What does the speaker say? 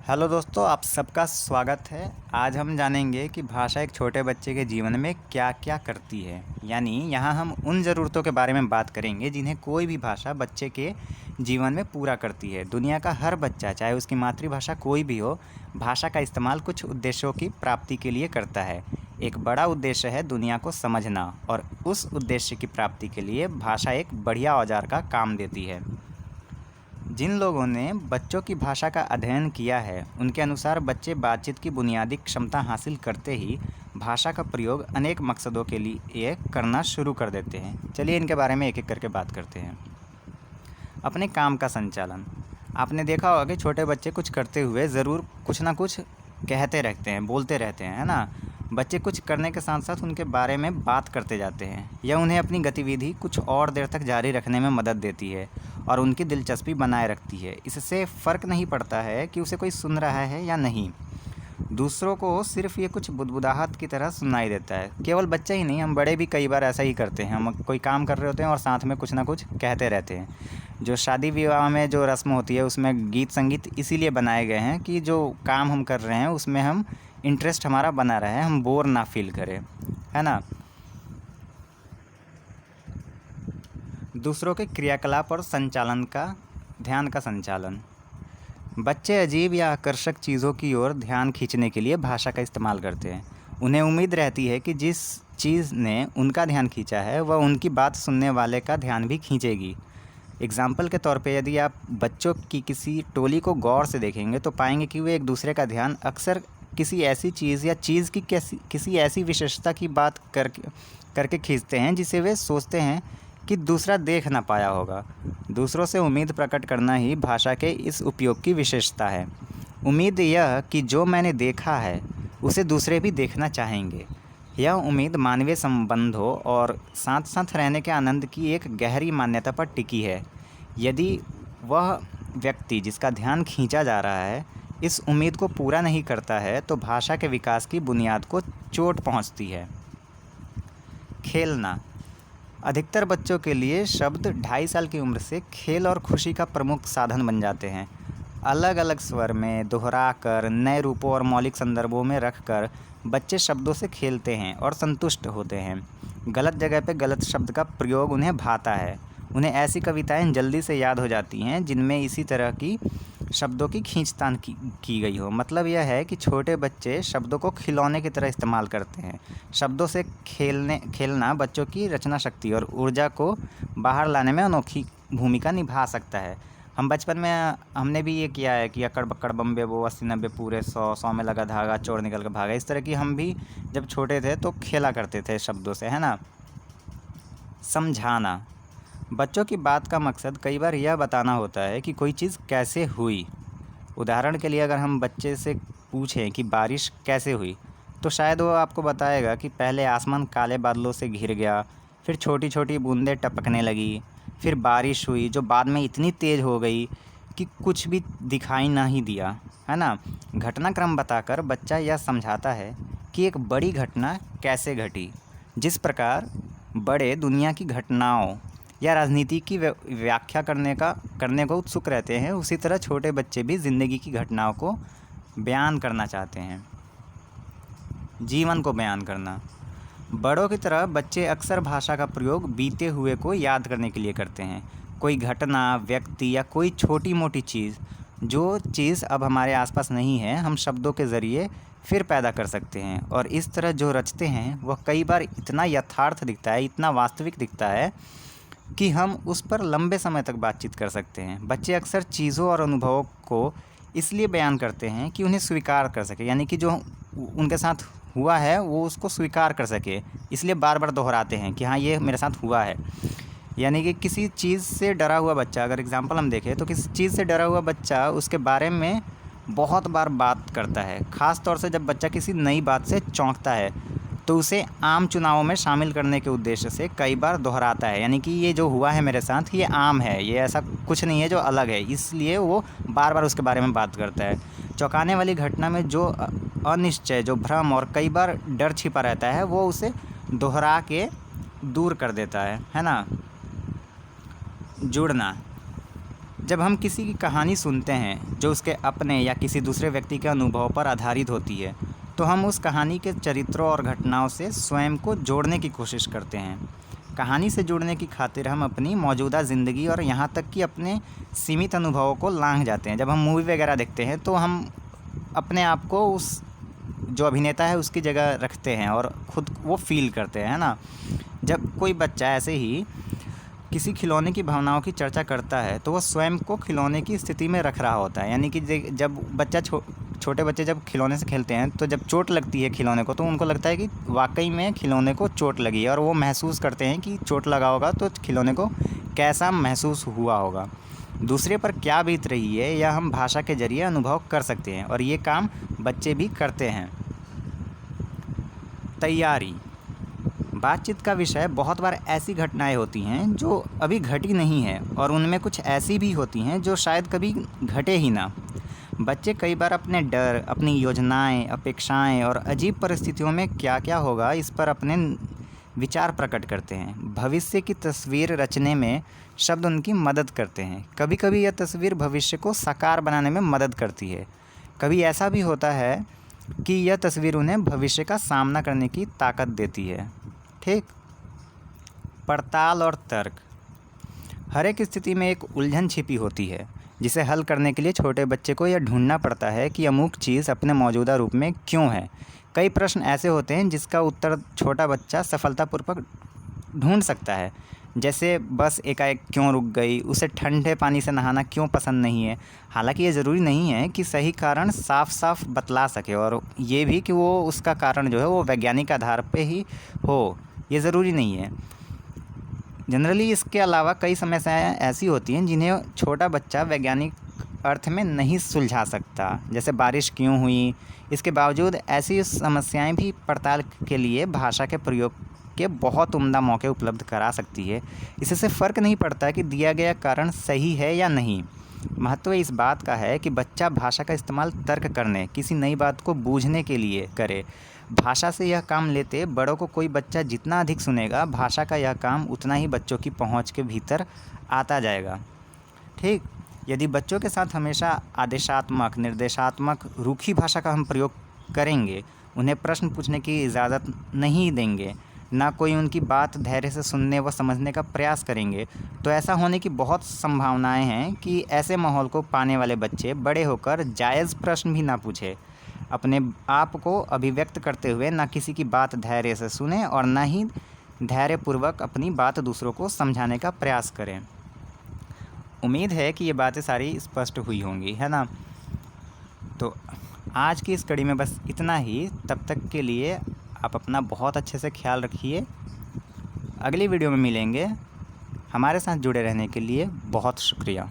Hello दोस्तों, आप सबका स्वागत है। आज हम जानेंगे कि भाषा एक छोटे बच्चे के जीवन में क्या क्या करती है। यानी यहाँ हम उन ज़रूरतों के बारे में बात करेंगे जिन्हें कोई भी भाषा बच्चे के जीवन में पूरा करती है। दुनिया का हर बच्चा, चाहे उसकी मातृभाषा कोई भी हो, भाषा का इस्तेमाल कुछ उद्देश्यों की प्राप्ति के लिए करता है। एक बड़ा उद्देश्य है दुनिया को समझना, और उस उद्देश्य की प्राप्ति के लिए भाषा एक बढ़िया औजार का काम देती है। जिन लोगों ने बच्चों की भाषा का अध्ययन किया है, उनके अनुसार बच्चे बातचीत की बुनियादी क्षमता हासिल करते ही भाषा का प्रयोग अनेक मकसदों के लिए करना शुरू कर देते हैं। चलिए इनके बारे में एक एक करके बात करते हैं। अपने काम का संचालन। आपने देखा होगा कि छोटे बच्चे कुछ करते हुए ज़रूर कुछ ना कुछ कहते रहते हैं, बोलते रहते हैं, है ना। बच्चे कुछ करने के साथ साथ उनके बारे में बात करते जाते हैं। यह उन्हें अपनी गतिविधि कुछ और देर तक जारी रखने में मदद देती है और उनकी दिलचस्पी बनाए रखती है। इससे फ़र्क नहीं पड़ता है कि उसे कोई सुन रहा है या नहीं। दूसरों को सिर्फ ये कुछ बुदबुदाहट की तरह सुनाई देता है। केवल बच्चा ही नहीं, हम बड़े भी कई बार ऐसा ही करते हैं। हम कोई काम कर रहे होते हैं और साथ में कुछ ना कुछ कहते रहते हैं। जो शादी विवाह में जो रस्म होती है, उसमें गीत संगीत इसीलिए बनाए गए हैं कि जो काम हम कर रहे हैं उसमें हम इंटरेस्ट हमारा बना रहे, हम बोर ना फील करें, है ना। दूसरों के क्रियाकलाप और संचालन का ध्यान का संचालन। बच्चे अजीब या आकर्षक चीज़ों की ओर ध्यान खींचने के लिए भाषा का इस्तेमाल करते हैं। उन्हें उम्मीद रहती है कि जिस चीज़ ने उनका ध्यान खींचा है वह उनकी बात सुनने वाले का ध्यान भी खींचेगी। एग्जाम्पल के तौर पे यदि आप बच्चों की किसी टोली को गौर से देखेंगे तो पाएंगे कि वे एक दूसरे का ध्यान अक्सर किसी ऐसी चीज़ या चीज़ की किसी ऐसी विशेषता की बात करके खींचते हैं जिसे वे सोचते हैं कि दूसरा देख ना पाया होगा। दूसरों से उम्मीद प्रकट करना ही भाषा के इस उपयोग की विशेषता है। उम्मीद यह कि जो मैंने देखा है उसे दूसरे भी देखना चाहेंगे। यह उम्मीद मानवीय संबंधों और साथ साथ रहने के आनंद की एक गहरी मान्यता पर टिकी है। यदि वह व्यक्ति जिसका ध्यान खींचा जा रहा है इस उम्मीद को पूरा नहीं करता है तो भाषा के विकास की बुनियाद को चोट पहुंचती है। खेलना। अधिकतर बच्चों के लिए शब्द 2.5 साल की उम्र से खेल और खुशी का प्रमुख साधन बन जाते हैं। अलग अलग स्वर में दोहराकर, नए रूपों और मौलिक संदर्भों में रखकर बच्चे शब्दों से खेलते हैं और संतुष्ट होते हैं। गलत जगह पे गलत शब्द का प्रयोग उन्हें भाता है। उन्हें ऐसी कविताएं जल्दी से याद हो जाती हैं जिनमें इसी तरह की शब्दों की खींचतान की गई हो। मतलब यह है कि छोटे बच्चे शब्दों को खिलौने की तरह इस्तेमाल करते हैं। शब्दों से खेलना बच्चों की रचना शक्ति और ऊर्जा को बाहर लाने में अनोखी भूमिका निभा सकता है। हम बचपन में हमने भी ये किया है कि अकड़ बक्कड़ बम्बे वो 80-90 पूरे 100 में लगा धागा चोर निकल के भागा। इस तरह की हम भी जब छोटे थे तो खेला करते थे शब्दों से, है ना। समझाना। बच्चों की बात का मकसद कई बार यह बताना होता है कि कोई चीज़ कैसे हुई। उदाहरण के लिए अगर हम बच्चे से पूछें कि बारिश कैसे हुई तो शायद वो आपको बताएगा कि पहले आसमान काले बादलों से घिर गया, फिर छोटी छोटी बूंदें टपकने लगी, फिर बारिश हुई जो बाद में इतनी तेज़ हो गई कि कुछ भी दिखाई ना ही दिया, है ना। घटनाक्रम बताकर बच्चा यह समझाता है कि एक बड़ी घटना कैसे घटी। जिस प्रकार बड़े दुनिया की घटनाओं या राजनीति की व्याख्या करने को उत्सुक रहते हैं, उसी तरह छोटे बच्चे भी ज़िंदगी की घटनाओं को बयान करना चाहते हैं। जीवन को बयान करना। बड़ों की तरह बच्चे अक्सर भाषा का प्रयोग बीते हुए को याद करने के लिए करते हैं। कोई घटना, व्यक्ति या कोई छोटी मोटी चीज़, जो चीज़ अब हमारे आसपास नहीं है, हम शब्दों के ज़रिए फिर पैदा कर सकते हैं। और इस तरह जो रचते हैं वह कई बार इतना यथार्थ दिखता है, इतना वास्तविक दिखता है कि हम उस पर लंबे समय तक बातचीत कर सकते हैं। बच्चे अक्सर चीज़ों और अनुभवों को इसलिए बयान करते हैं कि उन्हें स्वीकार कर सके, यानी कि जो उनके साथ हुआ है वो उसको स्वीकार कर सके, इसलिए बार बार दोहराते हैं कि हाँ ये मेरे साथ हुआ है। यानी कि किसी चीज़ से डरा हुआ बच्चा, अगर एग्जांपल हम देखें तो किसी चीज़ से डरा हुआ बच्चा उसके बारे में बहुत बार बात करता है। ख़ास तौर से जब बच्चा किसी नई बात से चौंकता है तो उसे आम चुनावों में शामिल करने के उद्देश्य से कई बार दोहराता है। यानी कि ये जो हुआ है मेरे साथ ये आम है, ये ऐसा कुछ नहीं है जो अलग है, इसलिए वो बार बार उसके बारे में बात करता है। चौंकाने वाली घटना में जो अनिश्चय, जो भ्रम और कई बार डर छिपा रहता है वो उसे दोहरा के दूर कर देता है ना। जुड़ना। जब हम किसी की कहानी सुनते हैं जो उसके अपने या किसी दूसरे व्यक्ति के अनुभव पर आधारित होती है, तो हम उस कहानी के चरित्रों और घटनाओं से स्वयं को जोड़ने की कोशिश करते हैं। कहानी से जुड़ने की खातिर हम अपनी मौजूदा ज़िंदगी और यहाँ तक कि अपने सीमित अनुभवों को लांघ जाते हैं। जब हम मूवी वगैरह देखते हैं तो हम अपने आप को उस जो अभिनेता है उसकी जगह रखते हैं और ख़ुद वो फील करते हैं, है ना। जब कोई बच्चा ऐसे ही किसी खिलौने की भावनाओं की चर्चा करता है तो वह स्वयं को खिलौने की स्थिति में रख रहा होता है। यानी कि जब बच्चा छोटे बच्चे जब खिलौने से खेलते हैं तो जब चोट लगती है खिलौने को, तो उनको लगता है कि वाकई में खिलौने को चोट लगी है, और वो महसूस करते हैं कि चोट लगा होगा तो खिलौने को कैसा महसूस हुआ होगा, दूसरे पर क्या बीत रही है, यह हम भाषा के जरिए अनुभव कर सकते हैं। और ये काम बच्चे भी करते हैं। तैयारी। बातचीत का विषय बहुत बार ऐसी घटनाएं होती हैं जो अभी घटी नहीं है, और उनमें कुछ ऐसी भी होती हैं जो शायद कभी घटे ही ना। बच्चे कई बार अपने डर, अपनी योजनाएं, अपेक्षाएं और अजीब परिस्थितियों में क्या क्या होगा इस पर अपने विचार प्रकट करते हैं। भविष्य की तस्वीर रचने में शब्द उनकी मदद करते हैं। कभी कभी यह तस्वीर भविष्य को साकार बनाने में मदद करती है। कभी ऐसा भी होता है कि यह तस्वीर उन्हें भविष्य का सामना करने की ताकत देती है। ठीक। पड़ताल और तर्क। हर एक स्थिति में एक उलझन छिपी होती है जिसे हल करने के लिए छोटे बच्चे को यह ढूंढना पड़ता है कि अमुक चीज़ अपने मौजूदा रूप में क्यों है। कई प्रश्न ऐसे होते हैं जिसका उत्तर छोटा बच्चा सफलतापूर्वक ढूंढ सकता है, जैसे बस एकाएक क्यों रुक गई, उसे ठंडे पानी से नहाना क्यों पसंद नहीं है। हालांकि ये ज़रूरी नहीं है कि सही कारण साफ साफ बतला सके, और ये भी कि वो उसका कारण जो है वो वैज्ञानिक आधार पे ही हो, ये ज़रूरी नहीं है। जनरली इसके अलावा कई समस्याएं ऐसी होती हैं जिन्हें छोटा बच्चा वैज्ञानिक अर्थ में नहीं सुलझा सकता, जैसे बारिश क्यों हुई। इसके बावजूद ऐसी समस्याएं भी पड़ताल के लिए भाषा के प्रयोग के बहुत उम्दा मौके उपलब्ध करा सकती है। इससे फ़र्क नहीं पड़ता कि दिया गया कारण सही है या नहीं। महत्व इस बात का है कि बच्चा भाषा का इस्तेमाल तर्क करने, किसी नई बात को बूझने के लिए करे। भाषा से यह काम लेते बड़ों को कोई बच्चा जितना अधिक सुनेगा, भाषा का यह काम उतना ही बच्चों की पहुंच के भीतर आता जाएगा। ठीक। यदि बच्चों के साथ हमेशा आदेशात्मक, निर्देशात्मक, रूखी भाषा का हम प्रयोग करेंगे, उन्हें प्रश्न पूछने की इजाज़त नहीं देंगे, ना कोई उनकी बात धैर्य से सुनने व समझने का प्रयास करेंगे, तो ऐसा होने की बहुत संभावनाएं हैं कि ऐसे माहौल को पाने वाले बच्चे बड़े होकर जायज़ प्रश्न भी ना पूछे, अपने आप को अभिव्यक्त करते हुए ना किसी की बात धैर्य से सुने और ना ही धैर्यपूर्वक अपनी बात दूसरों को समझाने का प्रयास करें। उम्मीद है कि ये बातें सारी स्पष्ट हुई होंगी, है ना। तो आज की इस कड़ी में बस इतना ही। तब तक के लिए आप अपना बहुत अच्छे से ख्याल रखिए। अगली वीडियो में मिलेंगे। हमारे साथ जुड़े रहने के लिए बहुत शुक्रिया।